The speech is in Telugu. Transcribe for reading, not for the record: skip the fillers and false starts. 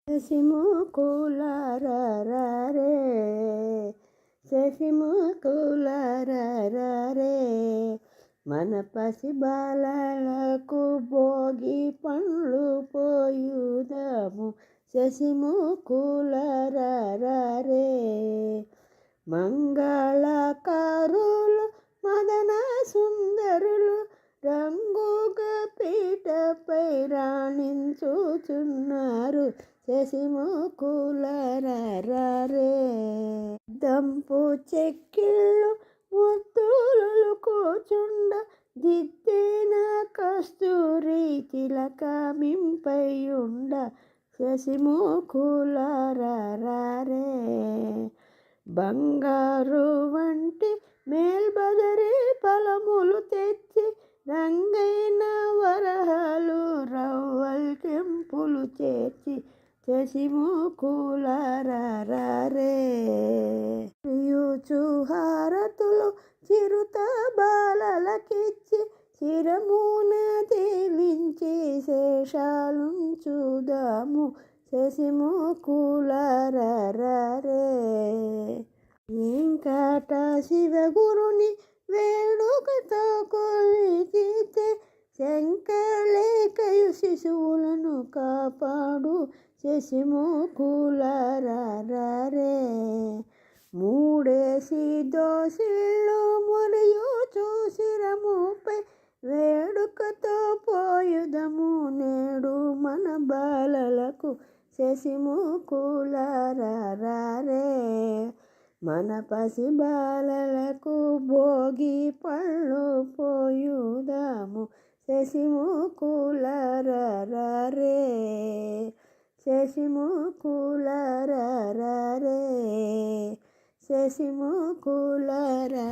శశిముకులారరే శశిముకులారరే మన పసి బాలలకు భోగి పండ్లు పోయుదము శశిముకులారరే మంగళకారులు మదన సుందరులు రంగుగా పీటపై రాణించుచున్నారు శశిముకులారరే దంపు చెక్కిళ్ళు ముద్దులు కూచుండ దిద్దిన కస్తూరి తిలకమింపై ఉండ శశిముకులారరే బంగారు వంటి మేల్బదరి ఫలములు తెచ్చి రంగైన వరహాలు రవ్వల్ కెంపులు చేర్చి శశిముకులారరే హారతులు చిరుత బాలలకిచ్చి చిరమున తేలించి శేషాలుంచుదాము శశిముకులారరే వెంకట శివగురుని వేడుకతో కొలిచితే శంకలేకయు శిశువులను కాపాడు శశిముకులారరే మూడేసి దోసిళ్ళు మరియు చూసిరముపై వేడుకతో పోయుదము నేడు మన బాలలకు శశిముకులారరే మన పసి బాలలకు భోగి పళ్ళు పోయుదాము శశిముకులారరే శశిముకులారరే శశిముకులారరే